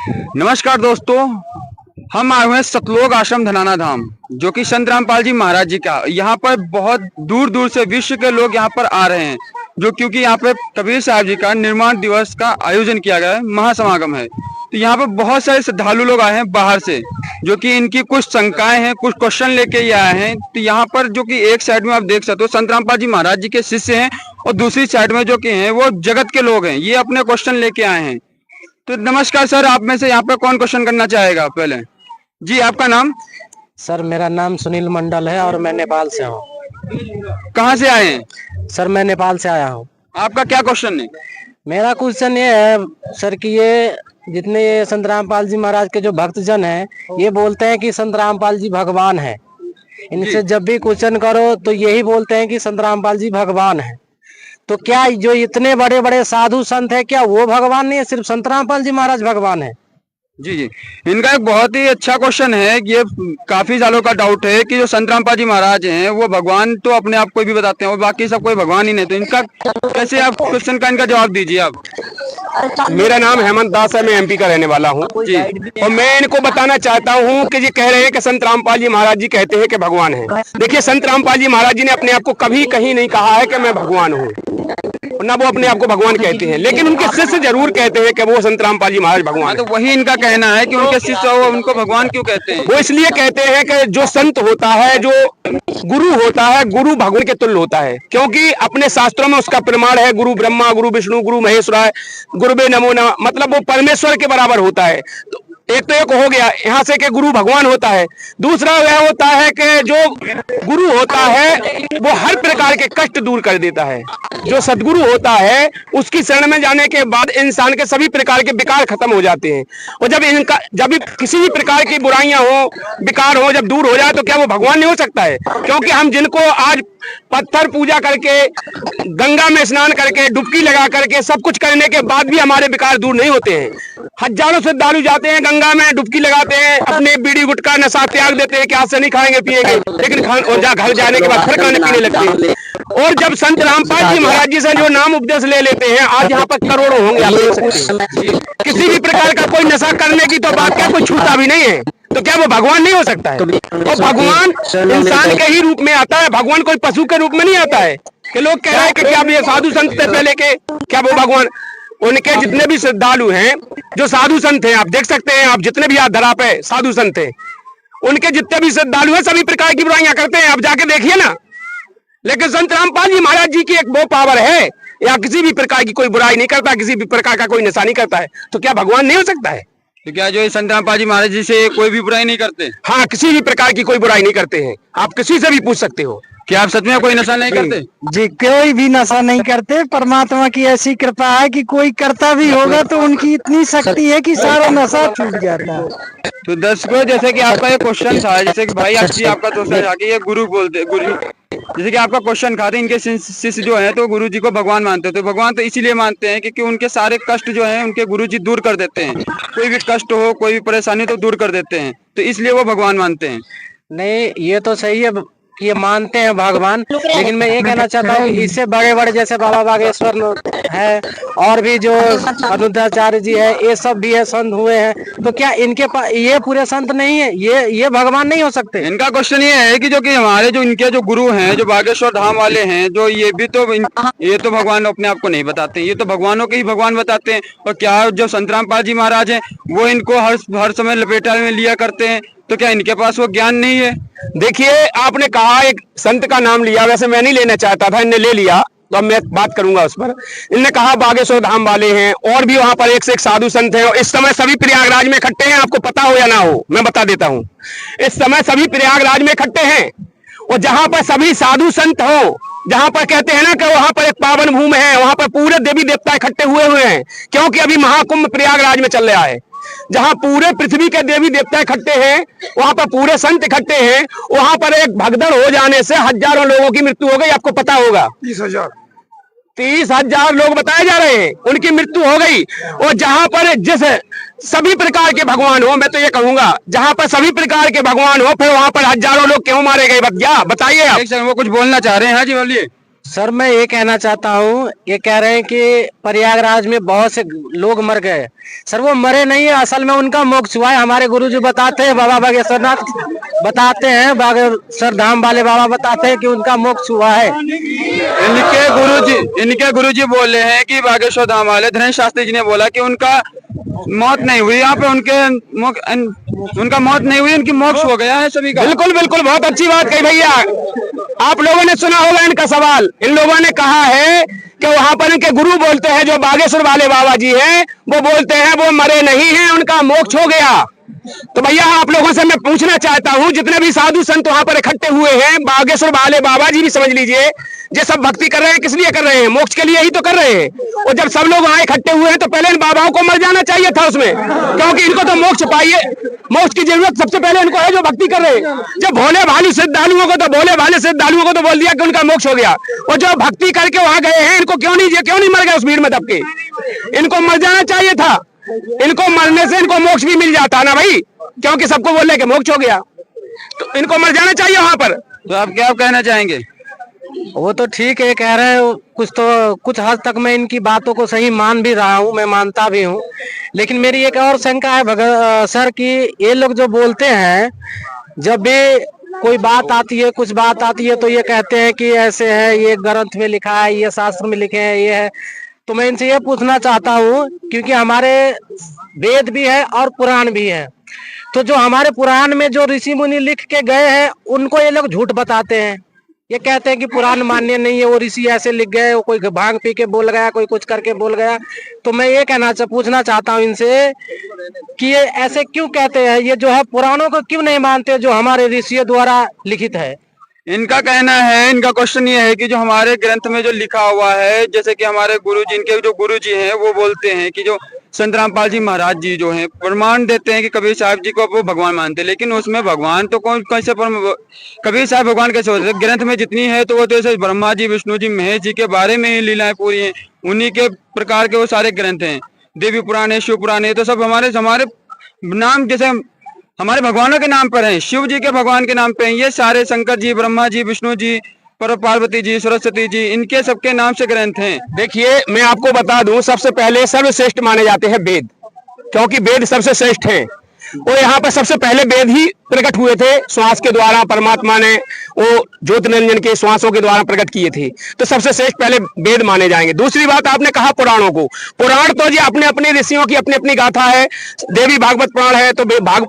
नमस्कार दोस्तों, हम आए हुए हैं सतलोक आश्रम धनाना धाम, जो कि संत रामपाल जी महाराज जी का। यहाँ पर बहुत दूर दूर से विश्व के लोग यहाँ पर आ रहे हैं, जो क्योंकि यहाँ पे कबीर साहब जी का निर्माण दिवस का आयोजन किया गया है, महासमागम है। तो यहाँ पे बहुत सारे श्रद्धालु लोग आए हैं बाहर से, जो कि इनकी कुछ शंकाएं हैं, कुछ क्वेश्चन लेके ही आए हैं। तो यहाँ पर जो कि एक साइड में आप देख सकते हो संत रामपाल जी महाराज जी के शिष्य हैं, और दूसरी साइड में जो कि हैं वो जगत के लोग हैं, ये अपने क्वेश्चन लेके आए हैं। तो नमस्कार सर, आप में से यहाँ पे कौन क्वेश्चन करना चाहेगा पहले? जी, आपका नाम? सर मेरा नाम सुनील मंडल है और मैं नेपाल से हूँ। कहाँ से आए हैं? सर मैं नेपाल से आया हूँ। आपका क्या क्वेश्चन है? मेरा क्वेश्चन ये है सर कि ये जितने ये संत रामपाल जी महाराज के जो भक्तजन हैं, ये बोलते हैं कि संत रामपाल जी भगवान है। इनसे जब भी क्वेश्चन करो तो यही बोलते हैं कि संत रामपाल जी भगवान है। तो क्या जो इतने बड़े बड़े साधु संत है, क्या वो भगवान नहीं है, सिर्फ संत रामपाल जी महाराज भगवान है? जी जी, इनका एक बहुत ही अच्छा क्वेश्चन है। ये काफी सालों का डाउट है कि जो संत रामपाल जी महाराज हैं वो भगवान तो अपने आप को भी बताते हैं और बाकी सब कोई भगवान ही नहीं। तो इनका कैसे आप क्वेश्चन का इनका जवाब दीजिए आप। मेरा नाम हेमंत दास है, मैं एमपी का रहने वाला हूँ जी। और मैं इनको बताना चाहता हूँ कि ये कह रहे हैं कि संत रामपाल जी महाराज जी कहते हैं कि भगवान है। देखिए, संत रामपाल जी महाराज जी ने अपने आप को कभी कहीं नहीं कहा है कि मैं भगवान हूँ, ना वो अपने आप को भगवान कहते हैं, लेकिन उनके शिष्य जरूर कहते हैं कि वो संत रामपाल जी महाराज भगवान तो वही इनका कहना है कि उनके शिष्य वो उनको भगवान क्यों कहते हैं? वो इसलिए कहते हैं कि जो संत होता है, जो गुरु होता है, गुरु भगवान के तुल्य होता है, क्योंकि अपने शास्त्रों में उसका प्रमाण है गुरु ब्रह्मा, गुरु विष्णु, गुरु महेश्वराय, गुरुवे नमो नमः, मतलब वो परमेश्वर के बराबर होता है। तो एक हो गया यहाँ से कि गुरु भगवान होता है। दूसरा वह होता है कि जो गुरु होता है वो हर प्रकार के कष्ट दूर कर देता है। जो सदगुरु होता है उसकी शरण में जाने के बाद इंसान के सभी प्रकार के विकार खत्म हो जाते हैं। और जब भी किसी भी प्रकार की बुराइयां हो, विकार हो, जब दूर हो जाए तो क्या वो भगवान नहीं हो सकता है? क्योंकि हम जिनको आज पत्थर पूजा करके, गंगा में स्नान करके, डुबकी लगा करके, सब कुछ करने के बाद भी हमारे विकार दूर नहीं होते हैं। हजारों श्रद्धालु जाते हैं गंगा में, डुबकी लगाते हैं, अपने बीड़ी गुटखा नशा त्याग देते हैं कि आज से नहीं खाएंगे पिएंगे, लेकिन घर जाने के बाद फिर खाने पीने लगते हैं। और जब संत रामपाल जी महाराज जी से जो नाम उपदेश ले लेते हैं, आज यहाँ पर करोड़ों होंगे, आप देख सकते हैं। किसी भी प्रकार का कोई नशा करने की तो बात क्या, कोई छूता भी नहीं है, तो क्या वो भगवान नहीं हो सकता है? और भगवान इंसान के ही रूप में आता है, भगवान कोई पशु के रूप में नहीं आता है। कि लोग कह रहे हैं कि क्या ये साधु संत थे पहले के, क्या वो भगवान? उनके जितने भी श्रद्धालु हैं, जो साधु संत हैं, आप देख सकते हैं, आप जितने भी धरा पे साधु संत हैं, उनके जितने भी श्रद्धालु हैं सभी प्रकार की बुराइयां करते हैं, आप जाके देखिए ना। लेकिन संत रामपाल जी महाराज जी की एक वो पावर है, या किसी भी प्रकार की कोई बुराई नहीं करता, किसी भी प्रकार का कोई नशा नहीं करता है, तो क्या भगवान नहीं हो सकता है? तो क्या जो संत रामपाल जी महाराज जी से कोई भी बुराई नहीं करते? हाँ, किसी भी प्रकार की कोई बुराई नहीं करते हैं। आप किसी से भी पूछ सकते हो। क्या आप सच में कोई नशा नहीं करते? जी, कोई भी नशा नहीं करते। परमात्मा की ऐसी कृपा है कि कोई करता भी होगा तो उनकी इतनी शक्ति है कि सारा नशा छूट जाता है। तो दर्शकों, जैसे कि आपका ये क्वेश्चन था, जैसे कि भाई आपका दोस्त है कि ये गुरु बोलते, गुरु जैसे कि आपका क्वेश्चन था, इनके शिष्य जो है तो गुरु जी को भगवान मानते हैं। तो भगवान तो इसीलिए मानते हैं क्योंकि उनके सारे कष्ट जो हैं उनके गुरु जी दूर कर देते हैं। कोई भी कष्ट हो, कोई भी परेशानी तो दूर कर देते हैं, तो इसलिए वो भगवान मानते हैं। नहीं, ये तो सही है, ये मानते हैं भगवान, लेकिन मैं ये कहना चाहता हूँ कि इससे बड़े बड़े जैसे बाबा बागेश्वर है और भी जो अनुद्धाचार्य जी है, ये सब भी है, संत हुए हैं। तो क्या इनके पास ये पूरे संत नहीं है? ये भगवान नहीं हो सकते? इनका क्वेश्चन ये है कि जो कि हमारे जो इनके जो गुरु हैं, जो बागेश्वर धाम वाले हैं, जो ये भी तो ये तो भगवान अपने आप को नहीं बताते, ये तो भगवानों के ही भगवान बताते हैं। और क्या जो संत रामपाल जी महाराज हैं वो इनको हर समय लपेटा में लिया करते हैं, तो क्या इनके पास वो ज्ञान नहीं है? देखिए, आपने कहा एक संत का नाम लिया, वैसे मैं नहीं लेना चाहता था, इनने ले लिया, तो अब मैं बात करूंगा उस पर। इनने कहा बागेश्वर धाम वाले हैं और भी वहां पर एक से एक साधु संत हैं, और इस समय सभी प्रयागराज में इकट्ठे हैं। आपको पता हो या ना हो, मैं बता देता हूं, इस समय सभी प्रयागराज में इकट्ठे हैं। और जहां पर सभी साधु संत हो, जहां पर कहते हैं ना कि वहां पर एक पावन भूमि है, वहां पर पूरे देवी देवता इकट्ठे हुए हैं, क्योंकि अभी महाकुंभ प्रयागराज में चल रहा है। जहां पूरे पृथ्वी के देवी देवता इकट्ठे हैं, वहां पर पूरे संत इकट्ठे हैं। वहां पर एक भगदड़ हो जाने से हजारों लोगों की मृत्यु हो गई, आपको पता होगा। 30,000 लोग बताए जा रहे हैं, उनकी मृत्यु हो गई। और जहां पर जिस सभी प्रकार के भगवान हो, मैं तो ये कहूंगा, जहां पर सभी प्रकार के भगवान हो, फिर वहां पर हजारों लोग क्यों मारे गए? बताइए आप। वो कुछ बोलना चाह रहे हैं। हाँ जी, बोलिए। सर मैं ये कहना चाहता हूँ, ये कह रहे हैं कि प्रयागराज में बहुत से लोग मर गए। सर वो मरे नहीं है, असल में उनका मोक्ष हुआ है। हमारे गुरुजी बताते हैं, बाबा बागेश्वरनाथ बताते हैं, बागेश्वर धाम वाले बाबा बताते हैं कि उनका मोक्ष हुआ है। इनके गुरुजी बोले हैं कि बागेश्वर धाम वाले धनेश शास्त्री जी ने बोला कि उनका मौत नहीं हुई, यहाँ पे उनका मौत नहीं हुई, उनकी मोक्ष हो गया है सभी का। बिल्कुल बिल्कुल, बहुत अच्छी बात कही भैया। आप लोगों ने सुना होगा इनका सवाल। इन लोगों ने कहा है कि वहां पर इनके गुरु बोलते हैं, जो बागेश्वर वाले बाबा जी हैं, वो बोलते हैं वो मरे नहीं हैं, उनका मोक्ष हो गया। तो भैया आप लोगों से मैं पूछना चाहता हूं, जितने भी साधु संत वहां पर इकट्ठे हुए हैं, बागेश्वर वाले बाबा जी भी समझ लीजिए, ये सब भक्ति कर रहे हैं, किस लिए कर रहे हैं? मोक्ष के लिए ही तो कर रहे हैं। और जब सब लोग वहां इकट्ठे हुए हैं तो पहले इन बाबाओं को मर जाना चाहिए था उसमें, क्योंकि इनको तो मोक्ष पाइए, मोक्ष की जरूरत सबसे पहले इनको है जो भक्ति कर रहे हैं। जब भोले भाले श्रद्धालुओं को तो बोल दिया कि उनका मोक्ष हो गया, और जो भक्ति करके वहां गए हैं इनको क्यों नहीं मर गए उस भीड़ में दब के? इनको मर जाना चाहिए था। इनको मरने से इनको मोक्ष भी मिल जाता ना भाई, क्योंकि सबको बोल रहे कि मोक्ष हो गया, तो इनको मर जाना चाहिए वहां पर। तो आप क्या कहना चाहेंगे? वो तो ठीक है कह रहे हो, कुछ हद तक मैं इनकी बातों को सही मान भी रहा हूँ, मैं मानता भी हूँ। लेकिन मेरी एक और शंका है सर कि ये लोग जो बोलते हैं, जब भी कोई बात आती है, कुछ बात आती है, तो ये कहते हैं कि ऐसे है, ये ग्रंथ में लिखा है, ये शास्त्र में लिखे हैं, ये है। तो मैं इनसे ये पूछना चाहता हूँ, क्योंकि हमारे वेद भी है और पुराण भी है, तो जो हमारे पुराण में जो ऋषि मुनि लिख के गए हैं उनको ये लोग झूठ बताते हैं। ये कहते हैं कि पुराण मान्य नहीं है, वो ऋषि ऐसे लिख गए, वो कोई भांग पी के बोल गया, कोई कुछ करके बोल गया। तो मैं ये पूछना चाहता हूँ इनसे कि ये ऐसे क्यों कहते हैं, ये जो है पुराणों को क्यों नहीं मानते जो हमारे ऋषियों द्वारा लिखित है? इनका कहना है, इनका क्वेश्चन ये है कि जो हमारे ग्रंथ में जो लिखा हुआ है, जैसे कि हमारे गुरुजी, इनके जो गुरुजी हैं वो बोलते हैं कि जो संत रामपाल जी महाराज जी जो हैं प्रमाण देते हैं कि कबीर साहब जी को वो भगवान मानते हैं, लेकिन उसमें भगवान तो कौन कैसे कबीर साहब भगवान कैसे होते हैं? ग्रंथ में जितनी है तो वो तो ऐसे ब्रह्मा जी, विष्णु जी, महेश जी के बारे में ही लीलाएं पूरी हैं, उन्हीं के प्रकार के वो सारे ग्रंथ हैं। देवी पुराण है, शिव पुराण है, तो सब हमारे नाम जैसे हमारे भगवानों के नाम पर हैं, शिव जी के भगवान के नाम पे हैं, ये सारे शंकर जी, ब्रह्मा जी, विष्णु जी, पार्वती जी, सरस्वती जी, इनके सबके नाम से ग्रंथ हैं। देखिए मैं आपको बता दूं, सबसे पहले सर्वश्रेष्ठ माने जाते हैं वेद, क्योंकि वेद सबसे श्रेष्ठ हैं। और यहाँ पर सबसे पहले वेद ही प्रकट हुए थे, श्वास के द्वारा परमात्मा ने वो ज्योति निरंजन के श्वासों के द्वारा प्रकट किए थे, तो सबसे श्रेष्ठ पहले वेद माने जाएंगे। दूसरी बात, आपने कहा पुराणों को, पुराण तो जी अपने अपने ऋषियों की अपनी अपनी गाथा है। देवी भागवत पुराण है तो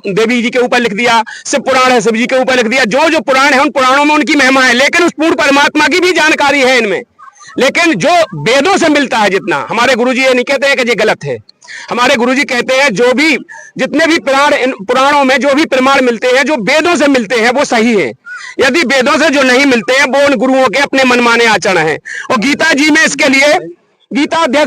देवी जी के ऊपर लिख दिया, शिव पुराण है शिव जी के ऊपर लिख दिया। जो जो पुराण है उन पुराणों में उनकी महिमा है, लेकिन उस पूर्ण परमात्मा की भी जानकारी है इनमें। लेकिन जो वेदों से मिलता है जितना, हमारे गुरुजी ये नहीं कहते हैं कि ये गलत है। हमारे गुरुजी कहते हैं जो भी जितने भी पुराणों में जो भी प्रमाण मिलते हैं, जो वेदों से मिलते हैं वो सही है। यदि वेदों से जो नहीं मिलते हैं वो उन गुरुओं के अपने मनमाने आचरण है। और गीता जी में इसके लिए गीता अध्याय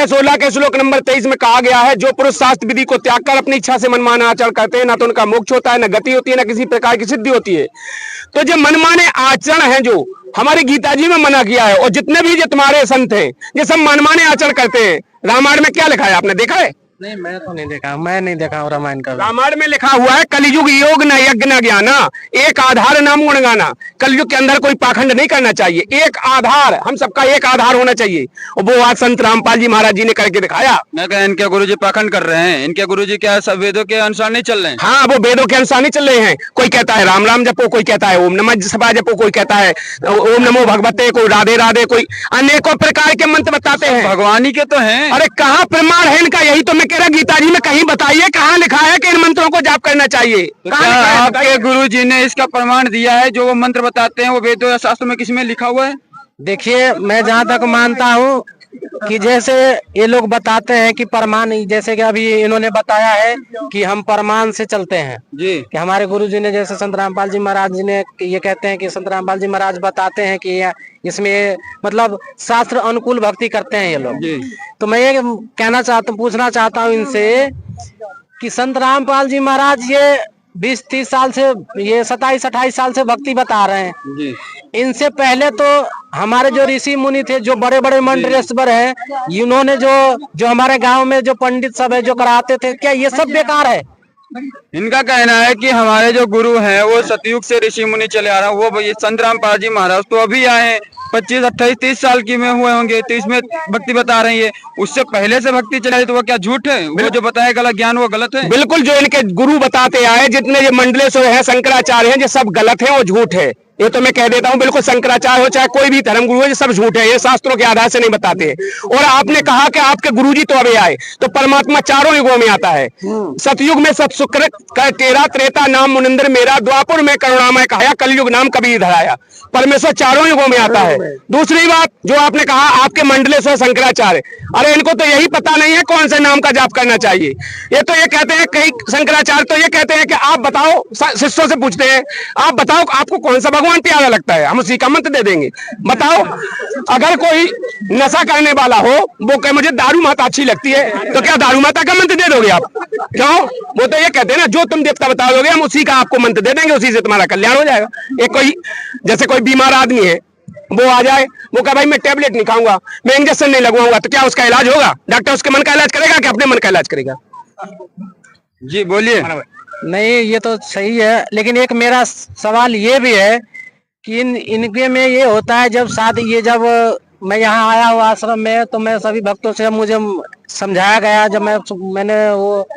16 के श्लोक नंबर 23 में कहा गया है, जो पुरुष शास्त्र विधि को त्याग कर अपनी इच्छा से मनमाने आचरण करते हैं, ना तो उनका मोक्ष होता है, ना गति होती है, ना किसी प्रकार की सिद्धि होती है। तो जो मनमाने आचरण है जो हमारी गीता जी में मना किया है, और जितने भी जो तुम्हारे संत हैं ये सब मनमाने आचरण करते हैं। रामायण में क्या लिखा है, आपने देखा है? नहीं, मैं तो नहीं देखा, मैं नहीं देखा रामायण का। रामायण में लिखा हुआ है, कलयुग योग न यज्ञ न ज्ञाना, एक आधार नाम गुण गाना। कलयुग के अंदर कोई पाखंड नहीं करना चाहिए, एक आधार, हम सबका एक आधार होना चाहिए। और वो आज संत रामपाल जी महाराज जी ने करके दिखाया। मैं कहा इनके गुरुजी पाखंड कर रहे हैं, इनके गुरुजी क्या सब वेदों के अनुसार नहीं चल रहे हैं? हाँ, वो वेदों के अनुसार नहीं चल रहे हैं। कोई कहता है राम राम जपो, कोई कहता है ओम नमः शिवाय जपो, कोई कहता है ओम नमो भगवते, कोई राधे राधे, कोई अनेकों प्रकार के मंत्र बताते हैं। भगवानी के तो हैं। अरे कहाँ प्रमाण है इनका? यही तो मैं कह रहा, गीता जी में कहीं बताइए कहाँ लिखा है कि इन मंत्रों को जाप करना चाहिए? तो क्या आपके गुरुजी ने इसका प्रमाण दिया है? जो वो मंत्र बताते हैं वो वेदों या शास्त्रों में किसी में लिखा हुआ है? देखिए, मैं जहाँ तक मानता हूँ कि जैसे ये लोग बताते हैं कि प्रमाण, जैसे कि अभी इन्होंने बताया है कि हम प्रमाण से चलते हैं जी, कि हमारे गुरुजी ने, जैसे संत रामपाल जी महाराज जी ने ये कहते हैं कि संत रामपाल जी महाराज बताते हैं कि इसमें मतलब शास्त्र अनुकूल भक्ति करते हैं ये लोग। तो मैं ये पूछना चाहता हूँ इनसे कि संत रामपाल जी महाराज ये 20-30 साल से, ये 27-28 साल से भक्ति बता रहे हैं जी। इनसे पहले तो हमारे जो ऋषि मुनि थे, जो बड़े बड़े मंडलेश्वर हैं, इन्होंने जो हमारे गांव में जो पंडित सब है जो कराते थे, क्या ये सब बेकार है? इनका कहना है कि हमारे जो गुरु हैं वो सतयुग से ऋषि मुनि चले आ रहे हैं, वो ये संत रामपाल जी महाराज तो अभी आए हैं, 25, 28, 30 साल की में हुए होंगे, तो इसमें भक्ति बता रही है। उससे पहले से भक्ति चलाई तो वो क्या झूठ है? वो जो बताया गलत ज्ञान वो गलत है? बिल्कुल, जो इनके गुरु बताते आए, जितने ये मंडलेश्वर हैं, शंकराचार्य हैं, ये सब गलत है, वो झूठ है। ये तो मैं कह देता हूं, बिल्कुल शंकराचार्य हो चाहे कोई भी धर्म गुरु हो, ये सब झूठ है, ये शास्त्रों के आधार से नहीं बताते हैं। और आपने कहा कि आपके गुरुजी तो अभी आए, तो परमात्मा चारों युगों में आता है। सतयुग में सत शुक्र तेरा, त्रेता नाम मुनिंद्र मेरा, द्वापर में करुणामय कहाया, कलयुग नाम कबीर धराया। परमेश्वर चारों युगों में आता है। दूसरी बात जो आपने कहा, आपके मंडलेश्वर शंकराचार्य, अरे इनको तो यही पता नहीं है कौन से नाम का जाप करना चाहिए। ये तो ये कहते हैं, कई शंकराचार्य तो ये कहते हैं कि आप बताओ, शिष्यों से पूछते हैं, आप बताओ आपको कौन सा भगवान प्यारा लगता है, हम उसी का मंत्र दे देंगे। बताओ, अगर कोई नशा करने वाला हो, वो कहे मुझे दारू माता अच्छी लगती है, तो क्या दारू माता का मंत्र दे दोगे आप? क्यों? वो तो ये कहते हैं ना, जो तुम देवता बता दोगे हम उसी का आपको मंत्र दे देंगे, उसी से तुम्हारा कल्याण हो जाएगा। एक कोई जैसे कोई बीमार आदमी है, वो आ जाए, वो कहे भाई मैं टेबलेट नहीं खाऊंगा, मैं इंजेक्शन नहीं लगवाऊंगा, तो क्या उसका इलाज होगा? डॉक्टर उसके मन का इलाज करेगा कि अपने मन का इलाज करेगा? जी बोलिए। नहीं, ये तो सही है, लेकिन एक मेरा सवाल ये भी है कि इनके में ये होता है, जब शादी, ये जब मैं यहाँ आया हुआ आश्रम में, तो मैं सभी भक्तों से मुझे समझाया गया, जब मैंने वो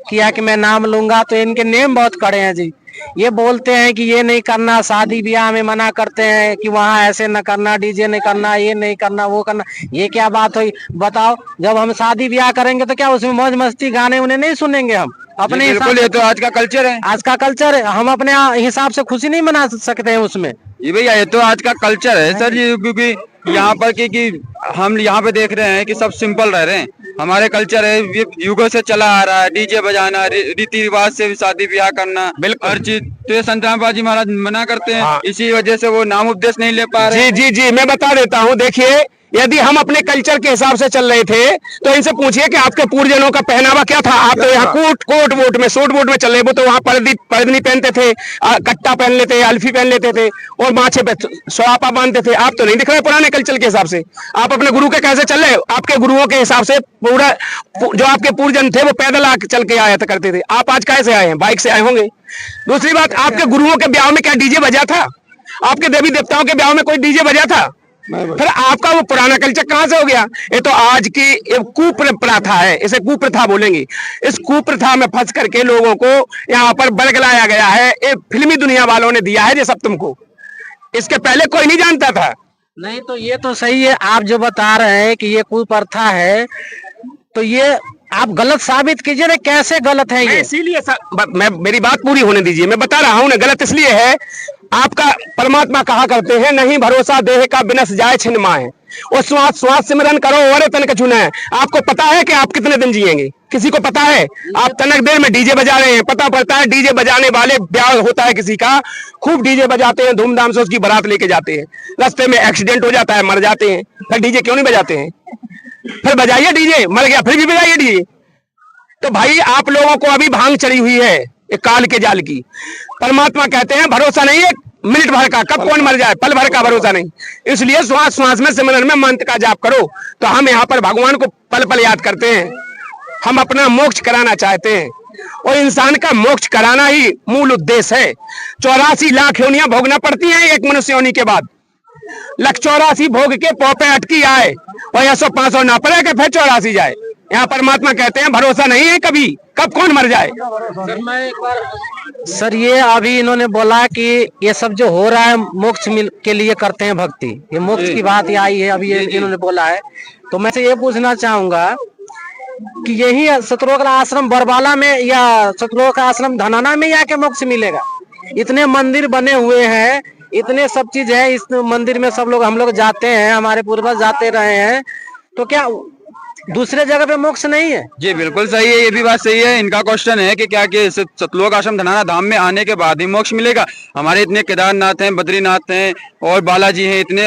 किया कि मैं नाम लूंगा, तो इनके नियम बहुत कड़े हैं जी। ये बोलते हैं कि ये नहीं करना, शादी ब्याह में मना करते हैं कि वहाँ ऐसे न करना, डीजे नहीं करना, ये नहीं करना, वो करना। ये क्या बात हुई? बताओ, जब हम शादी ब्याह करेंगे तो क्या उसमें मौज मस्ती गाने उन्हें नहीं सुनेंगे? हम अपने हिसाब, ये तो आज का कल्चर है, आज का कल्चर है, हम अपने हिसाब से खुशी नहीं मना सकते हैं उसमें। ये भैया ये तो आज का कल्चर है सर जी, क्योंकि यहाँ पर कि हम यहाँ पे देख रहे हैं कि सब सिंपल रह रहे हैं। हमारे कल्चर है, ये युगों से चला आ रहा है, डीजे बजाना, रीति रिवाज से शादी ब्याह करना, बिल्कुल हर चीज। तो ये संत रामपाल जी महाराज मना करते हैं। इसी वजह से वो नाम उपदेश नहीं ले पा रहे। जी जी जी, मैं बता देता हूँ। देखिए, यदि हम अपने कल्चर के हिसाब से चल रहे थे, तो इनसे पूछिए कि आपके पूर्वजनों का पहनावा क्या था। आप तो यहाँ कोट वोट में, सूट वोट में चल रहे, वो तो वहाँ पगड़ी पहनते थे, कट्टा पहन लेते, अल्फी पहन लेते थे, और माथे पे सोआपा बांधते थे। आप तो नहीं दिख रहे पुराने कल्चर के हिसाब से। आप अपने गुरु के कैसे चल रहे? आपके गुरुओं के हिसाब से पूरा जो आपके पूर्वजन थे वो पैदल चल के आया करते थे। आप आज कैसे आए हैं? बाइक से आए होंगे। दूसरी बात, आपके गुरुओं के ब्याह में क्या डीजे बजा था? आपके देवी देवताओं के ब्याह में कोई डीजे बजा था? फिर आपका वो पुराना कल्चर कहां से हो गया? ये तो आज की कुप्रथा है, इसे कुप्रथा बोलेंगे। इस कुप्रथा में फंस करके लोगों को यहाँ पर बरगलाया गया है। ये फिल्मी दुनिया वालों ने दिया है ये सब तुमको, इसके पहले कोई नहीं जानता था। नहीं, तो ये तो सही है, आप जो बता रहे हैं कि ये कुप्रथा है, तो ये आप गलत साबित कीजिए ना, कैसे गलत है ये? इसीलिए मैं मेरी बात पूरी होने दीजिए, मैं बता रहा हूँ ना। गलत इसलिए है, आपका परमात्मा कहा करते हैं, नहीं भरोसा देह का बिनस जाए छिन माए, और श्वास श्वास सिमरन करो और तन का चुना है। आपको पता है कि आप कितने दिन जिएंगे? किसी को पता है? आप तनक देर में डीजे बजा रहे हैं। पता पड़ता है डीजे बजाने वाले, ब्याह होता है किसी का, खूब डीजे बजाते हैं, धूमधाम से उसकी बारात लेके जाते हैं, रास्ते में एक्सीडेंट हो जाता है, मर जाते हैं। फिर डीजे क्यों नहीं बजाते हैं? फिर बजाइए डीजे, मर गया फिर भी बजाइए डीजे। तो भाई, आप लोगों को अभी भांग चढ़ी हुई है एक काल के जाल की। परमात्मा कहते हैं भरोसा नहीं है मिनट भर का, कब कौन मर जाए, पल भर का भरोसा नहीं। इसलिए श्वास श्वास में, सिमरन में मंत्र का जाप करो। तो हम यहाँ पर भगवान को पल पल याद करते हैं। हम अपना मोक्ष कराना चाहते हैं, और इंसान का मोक्ष कराना ही मूल उद्देश्य है। 84 लाख योनियां भोगना पड़ती हैं एक मनुष्य योनि के बाद। 184 भोग के पौपे अटकी आए, और 100-500 ना पड़े कि फिर 84 जाए। यहाँ परमात्मा कहते हैं भरोसा नहीं है कभी, कब कौन मर जाए। सर, ये अभी इन्होंने बोला कि ये सब जो हो रहा है मोक्ष के लिए करते हैं भक्ति, ये मोक्ष की बात ही आई है अभी, ये इन्होंने बोला है। तो मैं से ये पूछना चाहूंगा कि यही सतलोक आश्रम बरबाला में या सतलोक आश्रम धनाना में या के मोक्ष मिलेगा? इतने मंदिर बने हुए हैं, इतने सब चीज है, इस मंदिर में सब लोग, हम लोग जाते हैं, हमारे पूर्वज जाते रहे हैं, तो क्या दूसरे जगह पे मोक्ष नहीं है? जी बिल्कुल सही है, ये भी बात सही है। इनका क्वेश्चन है कि क्या कि सतलोक आश्रम धनाना धाम में आने के बाद ही मोक्ष मिलेगा? हमारे इतने केदारनाथ हैं, बद्रीनाथ हैं और बालाजी हैं, इतने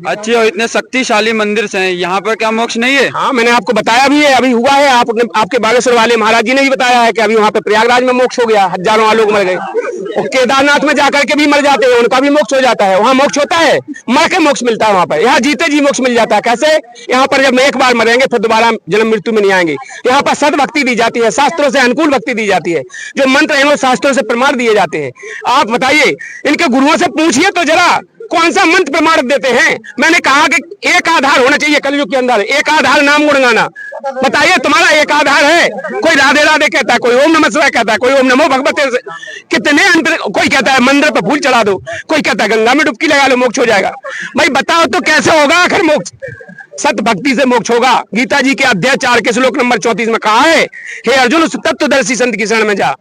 अच्छे और इतने शक्तिशाली मंदिर हैं, यहाँ पर क्या मोक्ष नहीं है? हाँ, मैंने आपको बताया भी है, अभी हुआ है। आपके बागेश्वर वाले महाराज जी ने भी बताया है कि अभी वहाँ पे प्रयागराज में मोक्ष हो गया, हजारों लोग मर गए। वो केदारनाथ में जाकर के भी मर जाते हैं, उनका भी मोक्ष हो जाता है। वहां मोक्ष होता है, मर के मोक्ष मिलता है वहां पर। यहाँ जीते जी मोक्ष मिल जाता है। कैसे? यहाँ पर जब एक बार मरेंगे फिर दोबारा जन्म मृत्यु में नहीं आएंगे। यहाँ पर सद भक्ति दी जाती है, शास्त्रों से अनुकूल भक्ति दी जाती है। जो मंत्र है वो शास्त्रों से प्रमाण दिए जाते हैं। आप बताइए, इनके गुरुओं से पूछिए तो जरा कौन सा मंत्र प्रमाण देते हैं। मैंने कहा कि एक आधार होना चाहिए कलयुग के अंदर, एक आधार नाम गुणगाना। बताइए तुम्हारा एक आधार है? कोई राधे राधे कहता है, कोई ओम नमः शिवाय कहता है, कोई ओम नमो भगवते, कितने अंतर। कोई कहता है मंदिर पर फूल चढ़ा दो, कोई कहता है गंगा में डुबकी लगा लो मोक्ष हो जाएगा। भाई बताओ तो कैसे होगा आखिर मोक्ष? सत भक्ति से मोक्ष होगा। गीता जी के अध्याय 4 के श्लोक नंबर 34 में कहा है, हे अर्जुन उस तत्वदर्शी संत की शरण में जा,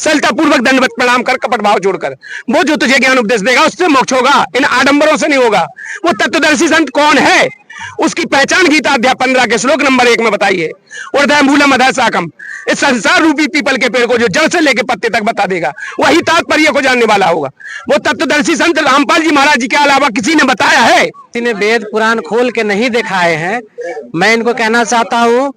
सलता पूर्वक दंडवत प्रणाम कर, कपट भाव छोड़कर। वो जो तुझे ज्ञान उपदेश देगा उससे मोक्ष होगा, इन आडंबरों से नहीं होगा। वो तत्वदर्शी संत कौन है? उसकी पहचान गीता अध्याय 15 के श्लोक नंबर 1 में बताइए। ऊर्ध्वमूलम् अधः शाखम्, इस संसार रूपी पीपल के पेड़ को जो जड़ से लेकर पत्ते तक बता देगा, वही तात्पर्य को जानने वाला होगा। वो तत्वदर्शी संत रामपाल जी महाराज जी के अलावा किसी ने बताया है? किसी ने वेद पुराण खोल के नहीं दिखाए हैं। मैं इनको कहना चाहता हूँ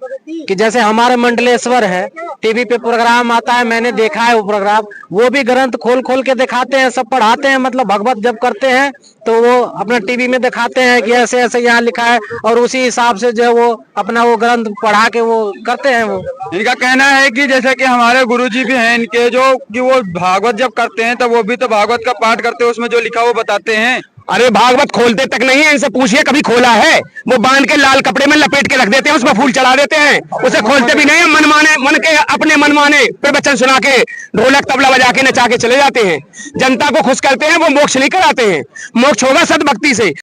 कि जैसे हमारे मंडलेश्वर है, टीवी पे प्रोग्राम आता है, मैंने देखा है वो प्रोग्राम, वो भी ग्रंथ खोल खोल के दिखाते हैं, सब पढ़ाते हैं। मतलब भगवत जब करते हैं तो वो अपना टीवी में दिखाते हैं कि ऐसे ऐसे यहाँ लिखा है, और उसी हिसाब से जो है वो अपना वो ग्रंथ पढ़ा के वो करते हैं। वो इनका कहना है कि जैसे कि हमारे गुरुजी भी हैं इनके, जो कि वो भागवत जब करते हैं तो वो भी तो भागवत का पाठ करते हैं, उसमें जो लिखा वो बताते हैं। अरे भागवत खोलते तक नहीं है, इनसे पूछिए कभी खोला है? वो बांध के लाल कपड़े में लपेट के रख देते हैं, उसमें फूल चढ़ा देते हैं, उसे खोलते भी नहीं है। मन के अपने मन माने प्रवचन सुना के, ढोलक तबला बजा के नचा के चले जाते हैं। जनता को खुश करते हैं, वो मोक्ष नहीं कराते हैं। मोक्ष होगा सद भक्ति से।